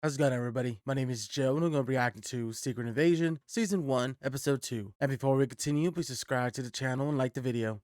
How's it going, everybody? My name is Joe, and I'm going to be reacting to Secret Invasion, Season 1, Episode 2. And before we continue, please subscribe to the channel and like the video.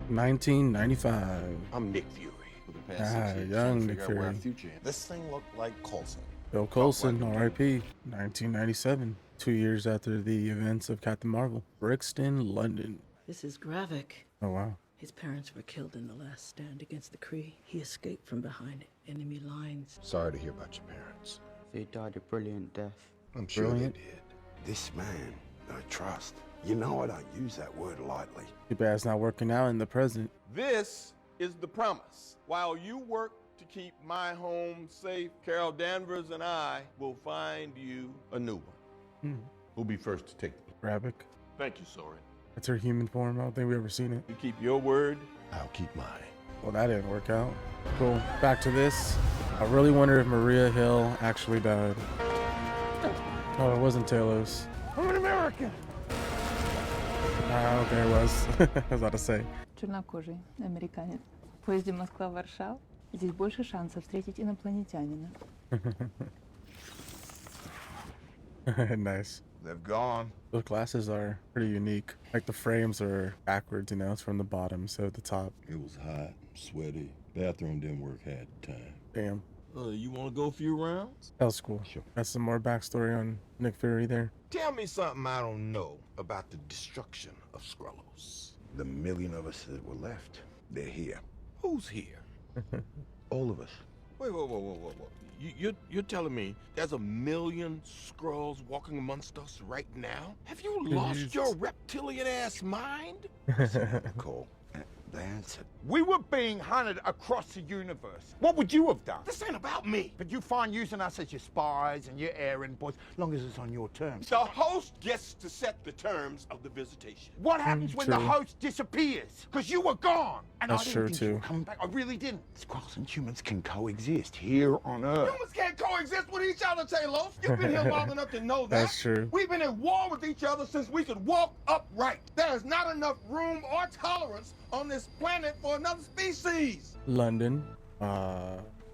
1995. I'm Nick Fury. For the past 6 years, Young trying to Nick figure out where our Fury. future is. This thing looked like Coulson. Bill Coulson, R.I.P. 1997, 2 years after the events of Captain Marvel. Brixton, London. This is Gravik. Oh, wow. His parents were killed in the last stand against the Kree. He escaped from behind enemy lines. Sorry to hear about your parents. They died a brilliant death. I'm sure Brilliant. they did. This man, I trust. You know I don't use that word lightly. Too bad it's not working out in the present. This is the promise. While you work to keep my home safe, Carol Danvers and I will find you a new one. Who'll be first to take the Gravik. Thank you, Soren. That's her human form. I don't think we've ever seen it. You keep your word. I'll keep mine. Well, that didn't work out. Cool. Back to this. I really wonder if Maria Hill actually died. Oh, it wasn't Talos. I'm an American. Ah, okay, it was. I was about to say. Чернокожий, американец. В поезде Москва-Варшава. Здесь больше шансов встретить инопланетянина. Nice. They've gone. Those glasses are pretty unique. Like the frames are backwards, you know, it's from the bottom, so the top. It was hot, sweaty. Bathroom didn't work half the time. Damn. You want to go a few rounds? That was cool. Sure. That's some more backstory on Nick Fury there. Tell me something I don't know about the destruction of Skrullos. The million of us that were left, they're here. Who's here? All of us. Wait. You're telling me there's a million Skrulls walking amongst us right now? Have you lost your reptilian ass mind? Cole, they answered. We were being hunted across the universe. What would you have done? This ain't about me. But you find using us as your spies and your errand boys, long as it's on your terms. The host gets to set the terms of the visitation. What happens when the true. host disappears? Because you were gone. And That's I didn't true, think you too. were coming back. I really didn't. Skrulls and humans can coexist here on Earth. Humans can't coexist with each other, Talos. You've been here long enough to know that. That's true. We've been at war with each other since we could walk upright. There is not enough room or tolerance on this planet for another species. London.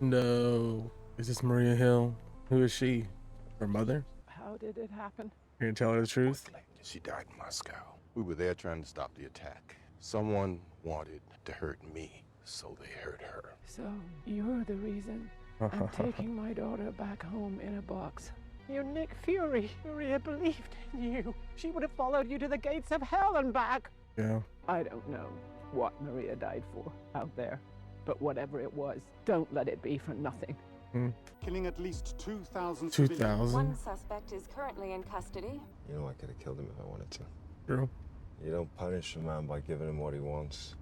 No. Is this Maria Hill? Who is she? Her mother? How did it happen? You gonna tell her the truth? She died in Moscow. We were there trying to stop the attack. Someone wanted to hurt me, so they hurt her. So, you're the reason I'm taking my daughter back home in a box. You're Nick Fury. Maria believed in you. She would have followed you to the gates of hell and back. Yeah. I don't know what Maria died for out there, but whatever it was, don't let it be for nothing. Killing at least 2,000 2000. One suspect is currently in custody. You know, I could have killed him if I wanted to. True. You don't punish a man by giving him what he wants.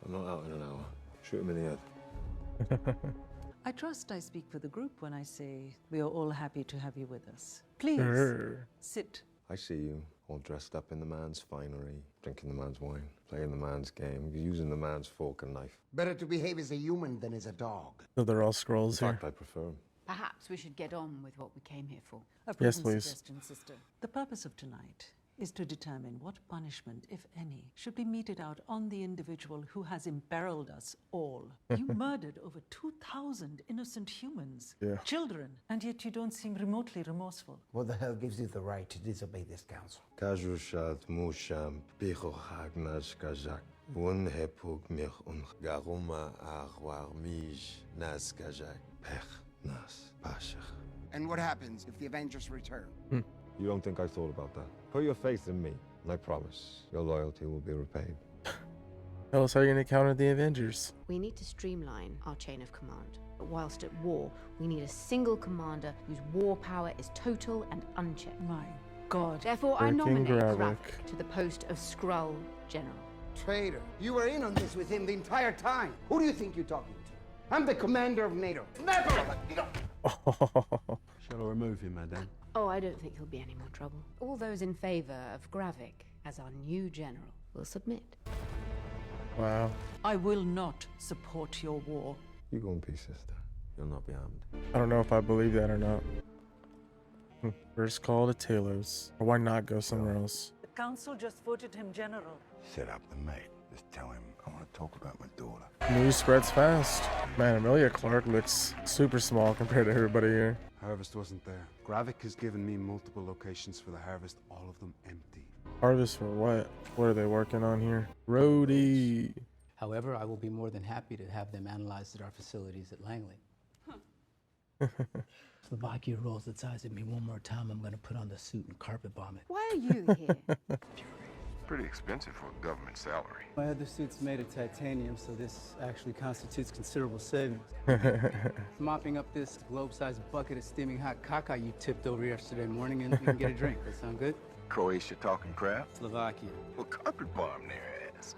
I'm not out in an hour. Shoot him in the head. I trust I speak for the group when I say we are all happy to have you with us. Please, Sure. sit. I see you all dressed up in the man's finery, drinking the man's wine, playing the man's game, using the man's fork and knife. Better to behave as a human than as a dog. So they're all scrolls In here. fact, I prefer him. Perhaps we should get on with what we came here for. A Yes, present please. suggestion, sister. The purpose of tonight is to determine what punishment, if any, should be meted out on the individual who has imperiled us all. You murdered over 2,000 innocent humans, Yeah. children, and yet you don't seem remotely remorseful. What the hell gives you the right to disobey this council? Kajushat musham bicho hagnash kajak. Un hepug mich un garuma agwar mij nas kajak. Pech nas pashach. And what happens if the Avengers return? You don't think I thought about that? Put your faith in me, and I promise your loyalty will be repaid. Tell us how you're gonna counter the Avengers. We need to streamline our chain of command. But whilst at war, we need a single commander whose war power is total and unchecked. My God. Therefore, I Freaking nominate Gravik. Gravik to the post of Skrull General. Traitor. You were in on this with him the entire time. Who do you think you're talking to? I'm the commander of NATO. Never! Shall I remove him, madame? Oh, I don't think he'll be any more trouble. All those in favor of Gravik as our new general will submit. Wow. I will not support your war. You go in peace, sister. You'll not be harmed. I don't know if I believe that or not. First call to Talos. Or why not go somewhere else? council just voted him general. Set up the mate. Just tell him I want to talk about my daughter. News spreads fast. Man, Amelia Clark looks super small compared to everybody here. Harvest wasn't there. Gravik has given me multiple locations for the harvest, all of them empty. Harvest for what? What are they working on here? Roadie. However, I will be more than happy to have them analyzed at our facilities at Langley. Slovakia rolls its eyes at me one more time, I'm gonna put on the suit and carpet bomb it. Why are you here? Pretty expensive for a government salary. My other suit's made of titanium, so this actually constitutes considerable savings. Mopping up this globe-sized bucket of steaming hot caca you tipped over yesterday morning, and you can get a drink. That sound good? Croatia talking crap? Slovakia. Well, carpet bomb their ass.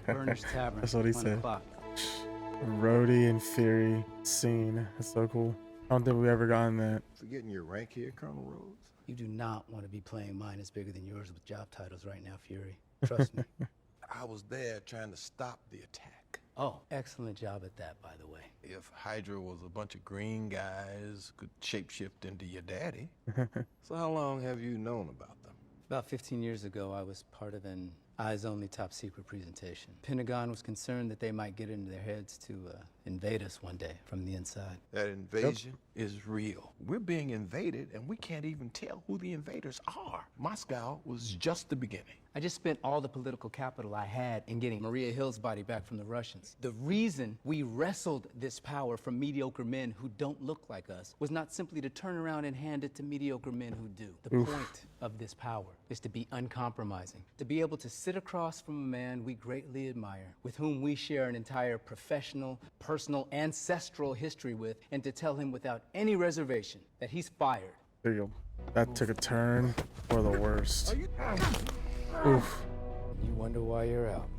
Burnish Tavern. That's what he 1 said. o'clock. Rhodey and Fury scene. That's so cool. I don't think we've ever gotten that. Forgetting your rank here, Colonel Rhodes? You do not want to be playing mine is bigger than yours with job titles right now, Fury. Trust me. I was there trying to stop the attack. Oh, excellent job at that, by the way. If Hydra was a bunch of green guys could shapeshift into your daddy. So how long have you known about them? About 15 years ago, I was part of an eyes-only top-secret presentation. Pentagon was concerned that they might get into their heads to invade us one day from the inside. That invasion is real. We're being invaded, and we can't even tell who the invaders are. Moscow was just the beginning. I just spent all the political capital I had in getting Maria Hill's body back from the Russians. The reason we wrestled this power from mediocre men who don't look like us was not simply to turn around and hand it to mediocre men who do. The point of this power is to be uncompromising, to be able to sit across from a man we greatly admire, with whom we share an entire professional, personal, ancestral history with, and to tell him without any reservation that he's fired. There you go. That took a turn for the worst. Oof. You wonder why you're out.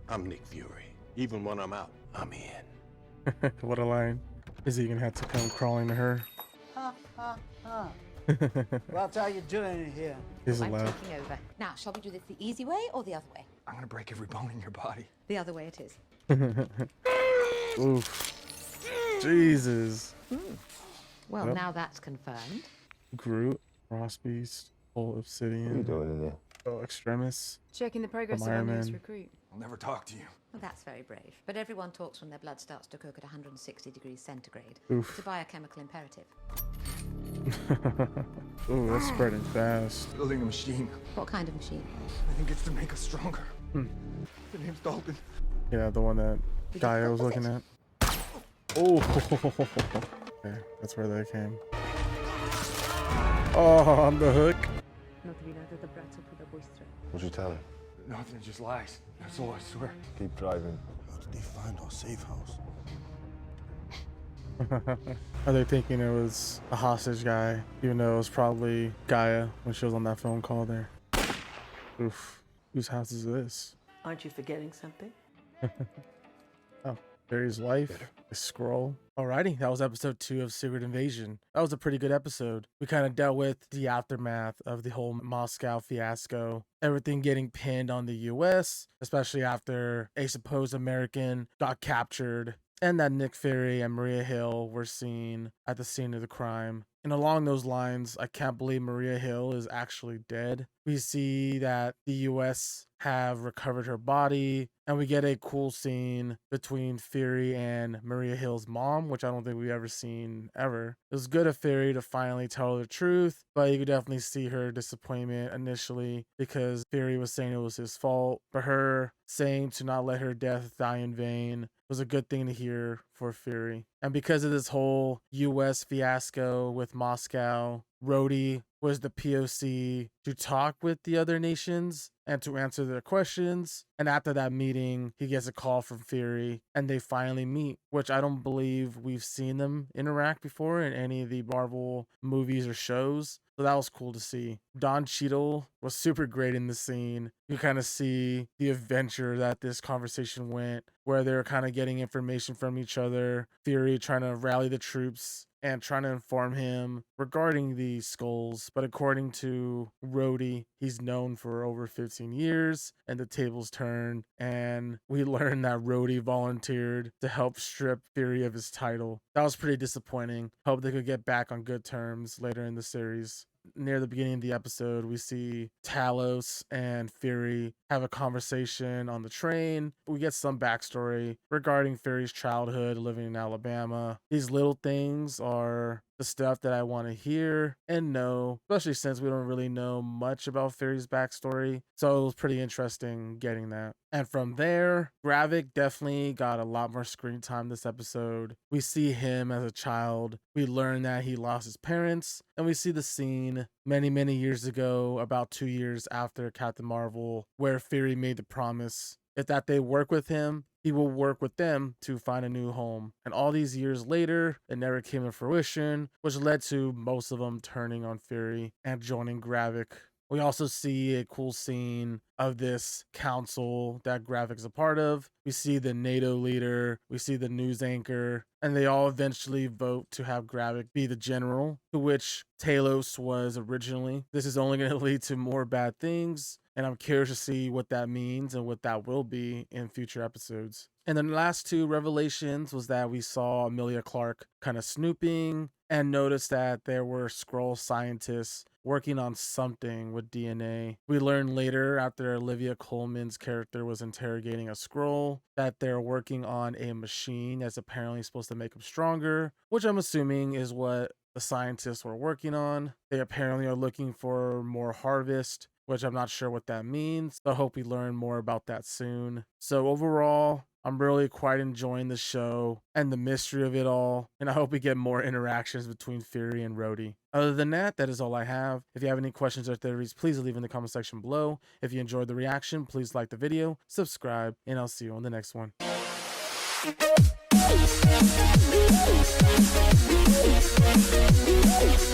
I'm Nick Fury. Even when I'm out, I'm in. What a line. Is he gonna have to come crawling to her? What are you doing here? He's I'm allowed. taking over. Now, shall we do this the easy way or the other way? I'm gonna break every bone in your body. The other way it is. Oof. Jesus. Well, Yep. now that's confirmed. Groot, Frost Beast, Full Obsidian. What are you doing in there? Oh, Extremis. Checking the progress of our Iron newest newest Man. recruit. I'll never talk to you. Well, that's very brave. But everyone talks when their blood starts to cook at 160 degrees centigrade. Oof. It's a biochemical imperative. Ooh, that's spreading fast. Building a machine. What kind of machine? I think it's to make us stronger. The name's Dalton. Yeah, the one that Gaia was looking at. Oh, okay, that's where they came. Oh, on the hook. What'd you tell him? Nothing, just lies. That's all, I swear. Keep driving. How did they find our safe house? Are they thinking it was a hostage guy, even though it was probably Gaia when she was on that phone call there? Oof. Whose house is this? Aren't you forgetting something? Oh, Barry's wife, the scroll. Alrighty, that was episode 2 of Secret Invasion. That was a pretty good episode. We kind of dealt with the aftermath of the whole Moscow fiasco, everything getting pinned on the US, especially after a supposed American got captured, and that Nick Fury and Maria Hill were seen at the scene of the crime. And along those lines, I can't believe Maria Hill is actually dead. We see that the US have recovered her body, and we get a cool scene between Fury and Maria Hill's mom, which I don't think we've ever seen ever. It was good of Fury to finally tell her the truth, but you could definitely see her disappointment initially because Fury was saying it was his fault. But her saying to not let her death die in vain was a good thing to hear for Fury. And because of this whole US fiasco with Moscow, Rhodey was the POC to talk with the other nations and to answer their questions. And after that meeting, he gets a call from Fury and they finally meet, which I don't believe we've seen them interact before in any of the Marvel movies or shows. So that was cool to see. Don Cheadle was super great in the scene. You kind of see the adventure that this conversation went, where they're kind of getting information from each other. Fury trying to rally the troops and trying to inform him regarding the skulls. But according to Rhodey, he's known for over 15 years and the tables turned. And we learned that Rhodey volunteered to help strip Fury of his title. That was pretty disappointing. Hope they could get back on good terms later in the series. near the beginning of the episode, we see Talos and Fury have a conversation on the train. We get some backstory regarding Fury's childhood living in Alabama. These little things are the stuff that I want to hear and know, especially since we don't really know much about Fury's backstory. So it was pretty interesting getting that. And from there, Gravik definitely got a lot more screen time this episode. We see him as a child. We learn that he lost his parents, and we see the scene many years ago, about 2 years after Captain Marvel, where Fury made the promise if that they work with him, he will work with them to find a new home. And all these years later, it never came to fruition, which led to most of them turning on Fury and joining Gravik. We also see a cool scene of this council that Gravik's a part of. We see the NATO leader, we see the news anchor, and they all eventually vote to have Gravik be the general, to which Talos was originally. This is only going to lead to more bad things, and I'm curious to see what that means and what that will be in future episodes. And then the last two revelations was that we saw Emilia Clarke kind of snooping and noticed that there were Skrull scientists working on something with DNA. We learned later, after Olivia Colman's character was interrogating a Skrull, that they're working on a machine that's apparently supposed to make them stronger, which I'm assuming is what the scientists were working on. They apparently are looking for more harvest, which I'm not sure what that means. I hope we learn more about that soon. So overall, I'm really quite enjoying the show and the mystery of it all, and I hope we get more interactions between Fury and Rhodey. Other than that, that is all I have. If you have any questions or theories, please leave in the comment section below. If you enjoyed the reaction, please like the video, subscribe, and I'll see you on the next one. We'll be right back.